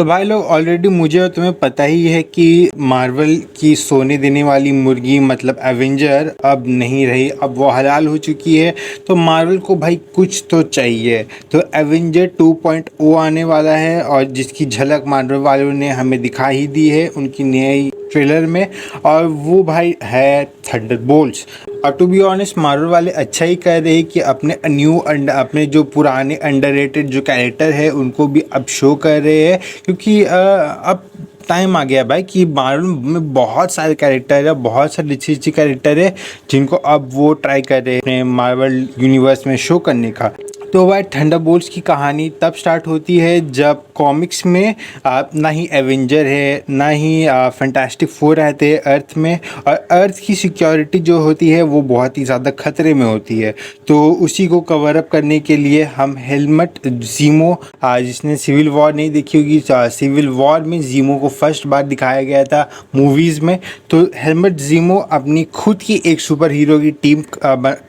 तो भाई लोग ऑलरेडी मुझे और तुम्हें पता ही है कि मार्वल की सोने देने वाली मुर्गी मतलब एवेंजर अब नहीं रही, अब वो हलाल हो चुकी है। तो मार्वल को भाई कुछ तो चाहिए। तो एवेंजर 2.0 आने वाला है और जिसकी झलक मार्वल वालों ने हमें दिखा ही दी है उनकी नई ट्रेलर में, और वो भाई है थंडरबोल्ट्स। और टू बी ऑनेस्ट मार्वल वाले अच्छा ही कह रहे हैं कि अपने जो पुराने अंडररेटेड जो कैरेक्टर है उनको भी अब शो कर रहे हैं, क्योंकि अब टाइम आ गया भाई कि मार्वल में बहुत सारे कैरेक्टर है, बहुत सारे अच्छी अच्छी कैरेक्टर है जिनको अब वो ट्राई कर रहे हैं मार्वल यूनिवर्स में शो करने का। तो भाई थंडरबोल्ट्स की कहानी तब स्टार्ट होती है जब कॉमिक्स में ना ही एवेंजर है ना ही फैंटास्टिक फोर रहते हैं अर्थ में, और अर्थ की सिक्योरिटी जो होती है वो बहुत ही ज़्यादा खतरे में होती है। तो उसी को कवर अप करने के लिए हम हेलमेट ज़ीमो, जिसने सिविल वॉर नहीं देखी होगी, सिविल वॉर में ज़ीमो को फर्स्ट बार दिखाया गया था मूवीज़ में। तो हेलमेट ज़ीमो अपनी खुद की एक सुपर हीरो की टीम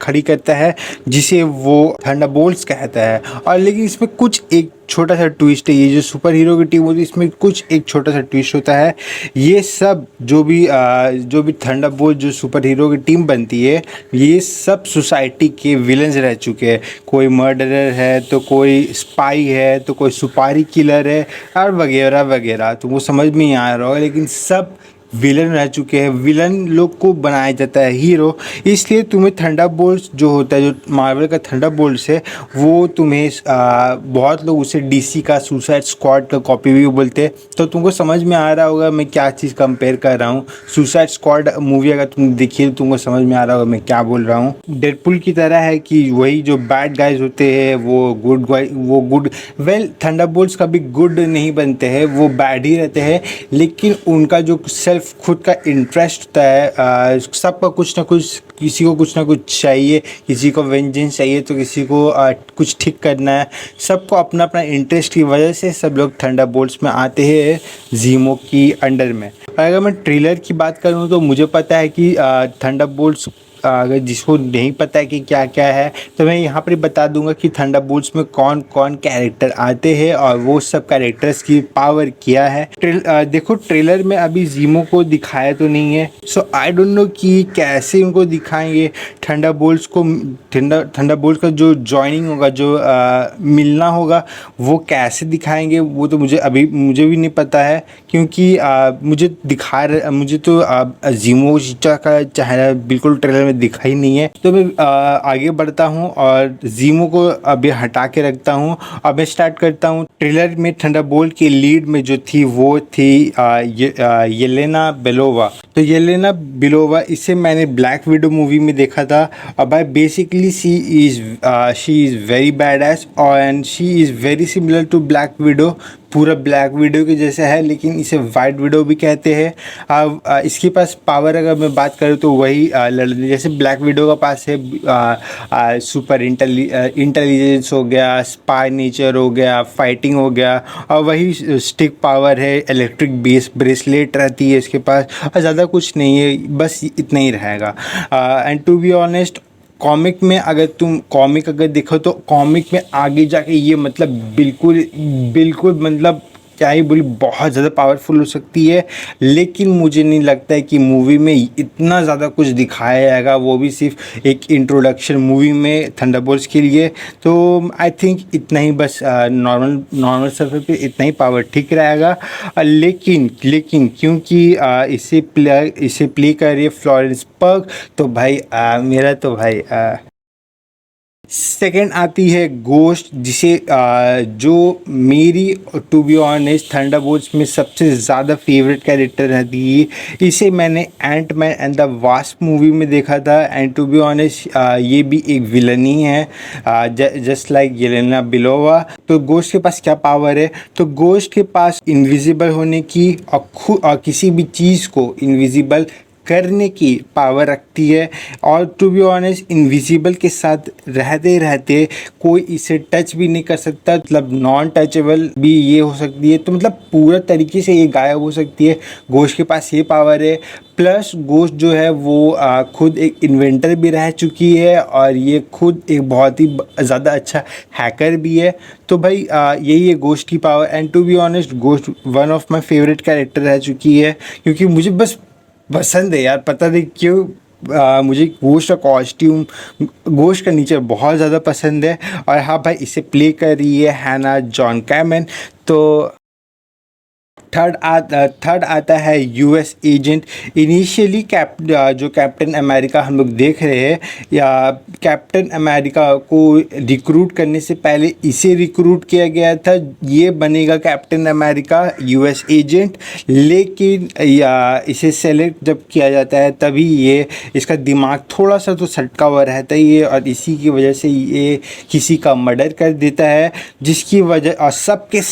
खड़ी करता है जिसे वो थंडरबोल्ट्स कहता है। और लेकिन इसमें कुछ एक छोटा सा ट्विस्ट है, ये जो सुपर हीरो की टीम होती है इसमें कुछ एक छोटा सा ट्विस्ट होता है। ये सब जो भी थंडरबोल्ट जो सुपर हीरो की टीम बनती है ये सब सोसाइटी के विलन्स रह चुके हैं। कोई मर्डरर है तो कोई स्पाई है तो कोई सुपारी किलर है और वगैरह वगैरह, तो वो समझ में नहीं आ रहा होगा लेकिन सब विलन रह चुके हैं। विलन लोग को बनाया जाता है हीरो, इसलिए तुम्हें थंडरबोल्ट्स जो होता है, जो मार्वल का थंडरबोल्ट्स है, वो तुम्हें बहुत लोग उसे डीसी का सुसाइड स्क्वाड का कॉपी भी बोलते हैं। तो तुमको समझ में आ रहा होगा मैं क्या चीज़ कंपेयर कर रहा हूँ। सुसाइड स्क्वाड मूवी अगर तुम देखिए तो तुमको समझ में आ रहा होगा मैं क्या बोल रहा हूँ। डेडपुल की तरह है कि वही जो बैड गाइज होते हैं वो गुड थंडरबोल्ट्स कभी गुड नहीं बनते हैं, वो बैड ही रहते हैं। लेकिन उनका जो सेल्फ खुद का इंटरेस्ट होता है, सबका कुछ ना कुछ, किसी को कुछ ना कुछ चाहिए, किसी को वेंजेंस चाहिए तो किसी को कुछ ठीक करना है। सबको अपना अपना इंटरेस्ट की वजह से सब लोग थंडरबोल्ट्स में आते हैं ज़ीमो की अंडर में। अगर मैं ट्रेलर की बात करूं तो मुझे पता है कि थंडरबोल्ट्स, अगर जिसको नहीं पता है कि क्या क्या है तो मैं यहाँ पर बता दूंगा कि थंडरबोल्ट्स में कौन कौन कैरेक्टर आते हैं और वो सब कैरेक्टर्स की पावर क्या है। देखो ट्रेलर में अभी ज़ीमो को दिखाया तो नहीं है, सो आई डोंट नो कि कैसे उनको दिखाएंगे थंडरबोल्ट्स को। थंडरबोल्ट्स का जो जॉइनिंग होगा, जो मिलना होगा, वो कैसे दिखाएंगे वो तो मुझे भी नहीं पता है, क्योंकि मुझे तो ज़ीमो का चेहरा बिल्कुल ट्रेलर में दिखा ही नहीं है। तो मैं आगे बढ़ता हूँ और ज़ीमो को अभी हटा के रखता हूँ और मैं स्टार्ट करता हूँ। ट्रेलर में थंडरबोल्ट की लीड में जो थी वो थी येलेना बेलोवा। तो येलेना बेलोवा, इसे मैंने ब्लैक विडो मूवी में देखा था। और भाई basically she is very badass and she is very similar to black widow, पूरा ब्लैक विडो के जैसा है, लेकिन इसे वाइट विडो भी कहते हैं। इसके पास पावर अगर मैं बात करूँ तो वही जैसे ब्लैक विडो का पास है सुपर इंटेलिजेंस हो गया, स्पाई नेचर हो गया, फाइटिंग हो गया, और वही स्टिक पावर है, इलेक्ट्रिक ब्रेसलेट रहती है इसके पास, और ज़्यादा कुछ नहीं है, बस इतना ही रहेगा। And to be honest comic में अगर देखो तो कॉमिक में आगे जाके ये मतलब बिल्कुल बिल्कुल मतलब क्या ही बोली, बहुत ज़्यादा पावरफुल हो सकती है। लेकिन मुझे नहीं लगता है कि मूवी में इतना ज़्यादा कुछ दिखाया जाएगा, वो भी सिर्फ एक इंट्रोडक्शन मूवी में थंडरबोल्ट्स के लिए। तो आई थिंक इतना ही, बस नॉर्मल सर्फर पे इतना ही पावर ठीक रहेगा। लेकिन क्योंकि इसे प्ले कर रही है फ्लोरेंस पग, तो भाई मेरा तो भाई सेकेंड आती है गोस्ट, जिसे जो मेरी टू बी ऑनेस्ट थंडरबोल्ट्स में सबसे ज़्यादा फेवरेट कैरेक्टर रहती है। इसे मैंने Ant Man and the Wasp movie में देखा था, एंड टू बी ऑनेस्ट ये भी एक विलन ही है, जस्ट लाइक येलेना बेलोवा। तो गोस्ट के पास क्या पावर है, तो गोस्ट के पास इनविजिबल होने की और किसी भी चीज़ को इनविजिबल करने की पावर रखती है। और टू बी ऑनेस्ट इनविजिबल के साथ रहते रहते कोई इसे टच भी नहीं कर सकता, मतलब नॉन टचेबल भी ये हो सकती है। तो मतलब पूरा तरीके से ये गायब हो सकती है। घोस्ट के पास ये पावर है। प्लस घोस्ट जो है वो खुद एक इन्वेंटर भी रह चुकी है और ये खुद एक बहुत ही ज़्यादा अच्छा हैकर भी है। तो भाई यही है घोस्ट की पावर। And to be honest ghost one of my favourite character रह चुकी है, क्योंकि मुझे बस पसंद है यार, पता नहीं क्यों। मुझे घोस्ट का कॉस्ट्यूम, घोस्ट का नेचर बहुत ज़्यादा पसंद है। और हाँ भाई, इसे प्ले कर रही है हैना जॉन कैमन। तो थर्ड आता है यूएस एजेंट। इनिशियली जो कैप्टन अमेरिका हम लोग देख रहे हैं, या कैप्टन अमेरिका को रिक्रूट करने से पहले इसे रिक्रूट किया गया था। ये बनेगा कैप्टन अमेरिका यूएस एजेंट। लेकिन या इसे सेलेक्ट जब किया जाता है तभी ये इसका दिमाग थोड़ा सा तो सटका हुआ रहता ही है, और इसी की वजह से ये किसी का मर्डर कर देता है। जिसकी वजह और सबके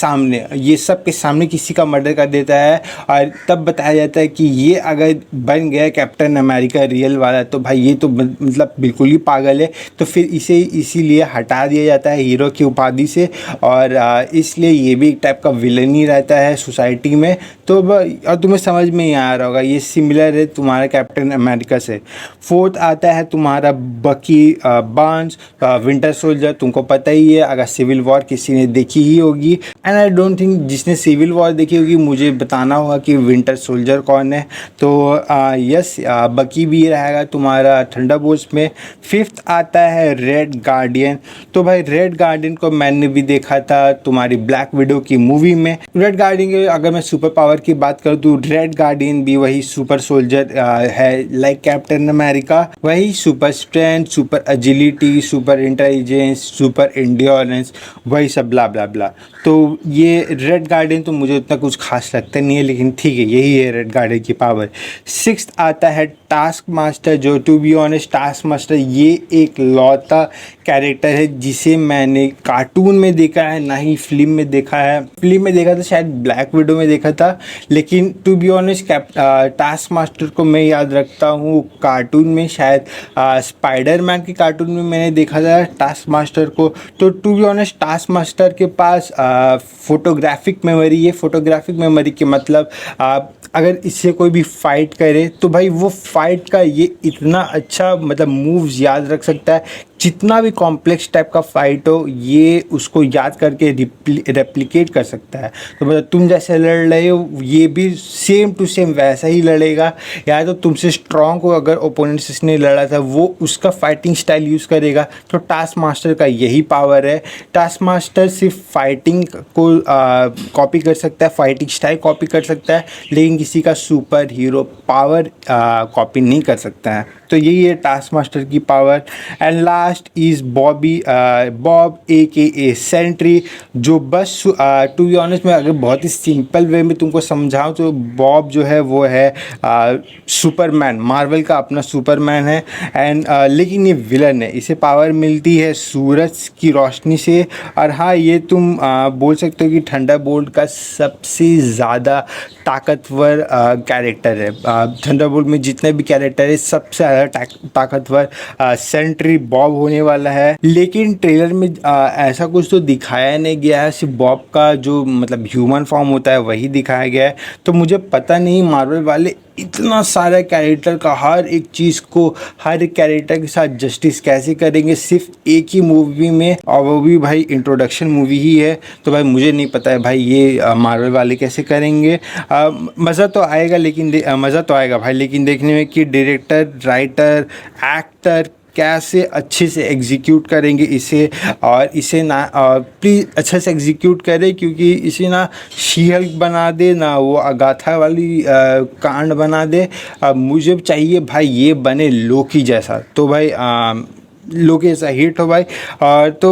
सामने किसी का मर्डर कर देता है। और तब बताया जाता है कि ये अगर बन गया कैप्टन अमेरिका रियल वाला, तो भाई ये तो मतलब बिल्कुल ही पागल है। तो फिर इसे इसीलिए हटा दिया जाता है हीरो की उपाधि से। और इसलिए ये भी एक टाइप का विलन ही रहता है सोसाइटी में। तो और तुम्हें समझ में ही आ रहा होगा, ये सिमिलर है तुम्हारा कैप्टन अमेरिका से। फोर्थ आता है तुम्हारा बकी बार्न्स, विंटर सोल्जर। तुमको पता ही है, अगर सिविल वॉर किसी ने देखी ही होगी, एंड आई डोंट थिंक जिसने सिविल वॉर देखी होगी मुझे बताना होगा कि विंटर सोल्जर कौन है। तो यस, बकी भी रहेगा तुम्हारा थंडरबोल्ट्स में। फिफ्थ आता है रेड गार्डियन। तो भाई रेड गार्डियन को मैंने भी देखा था तुम्हारी ब्लैक विडो की मूवी में। रेड गार्डियन के अगर मैं सुपर पावर की बात करूँ तो रेड गार्डियन भी वही सुपर सोल्जर है, लाइक कैप्टन अमेरिका। वही super strength, super agility, super intelligence, super endurance, वही सब ब्ला ब्ला ब्ला। तो ये रेड गार्डियन तो मुझे उतना कुछ खास लगता नहीं है, लेकिन ठीक है, यही है रेड गार्डियन की पावर। सिक्स्थ आता है टास्क मास्टर। जो to be honest task master ये एक लौता कैरेक्टर है जिसे मैंने कार्टून में देखा है, ना ही फिल्म में देखा है। फिल्म में देखा था शायद ब्लैक विडो में देखा था, लेकिन to be honest task master को मैं याद रखता हूँ कार्टून में, शायद स्पाइडरमैन के कार्टून में मैंने देखा था टास्क मास्टर को। तो to be honest task master के पास फोटोग्राफिक मेमोरी है। फोटोग्राफिक मेमोरी के मतलब अगर इससे कोई भी फाइट करे तो भाई वो फाइट का ये इतना अच्छा मतलब मूव्स याद रख सकता है। जितना भी कॉम्प्लेक्स टाइप का फाइट हो ये उसको याद करके रेप्लिकेट कर सकता है। तो मतलब तुम जैसे लड़ रहे हो ये भी सेम टू सेम वैसा ही लड़ेगा, या तो तुमसे स्ट्रॉन्ग को अगर ओपोनेंट जिसने लड़ा था वो उसका फाइटिंग स्टाइल यूज़ करेगा। तो टास्क मास्टर का यही पावर है। टास्क मास्टर सिर्फ फाइटिंग को कॉपी कर सकता है, फाइटिंग स्टाइल कॉपी कर सकता है, लेकिन किसी का सुपर हीरो पावर कॉपी नहीं कर सकता है। तो यही है टास्क मास्टर की पावर। And last is Bob AKA Sentry, जो बस टू बी ऑनेस्ट मैं अगर बहुत ही सिंपल वे में तुमको समझाऊं तो बॉब जो है वो है सुपरमैन, मार्वल का अपना सुपरमैन है। एंड लेकिन ये विलन है, इसे पावर मिलती है सूरज की रोशनी से। और हाँ, ये तुम बोल सकते हो कि थंडरबोल्ट का सबसे ज़्यादा ताकतवर कैरेक्टर है। थंडरबोल्ट में जितने भी कैरेक्टर है सबसे ज़्यादा ताकतवर सेंट्री बॉब होने वाला है। लेकिन ट्रेलर में ऐसा कुछ तो दिखाया नहीं गया है, सिर्फ बॉब का जो मतलब ह्यूमन फॉर्म होता है वही दिखाया गया है। तो मुझे पता नहीं मार्वल वाले इतना सारा कैरेक्टर का हर एक चीज़ को हर एक कैरेक्टर के साथ जस्टिस कैसे करेंगे सिर्फ एक ही मूवी में, और वो भी भाई इंट्रोडक्शन मूवी ही है। तो भाई मुझे नहीं पता है भाई ये मार्वल वाले कैसे करेंगे। मज़ा तो आएगा, लेकिन मज़ा तो आएगा भाई, लेकिन देखने में कि डायरेक्टर, राइटर, एक्टर कैसे अच्छे से एग्जीक्यूट करेंगे इसे। और इसे ना प्लीज़ अच्छे से एग्जीक्यूट करें, क्योंकि इसे ना शी-हल्क बना दे, ना वो अगाथा वाली कांड बना दे। मुझे चाहिए भाई ये बने लोकी जैसा। तो भाई लोकी ऐसा हिट हो भाई। तो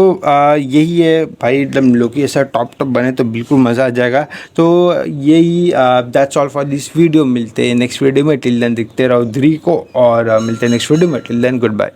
यही है भाई, एकदम लोकी ऐसा टॉप बने तो बिल्कुल मज़ा आ जाएगा। तो यही that's all for this video. मिलते हैं नेक्स्ट वीडियो में। टिल देन देखते रहो 3 को, और मिलते हैं नेक्स्ट वीडियो में। Till then good bye.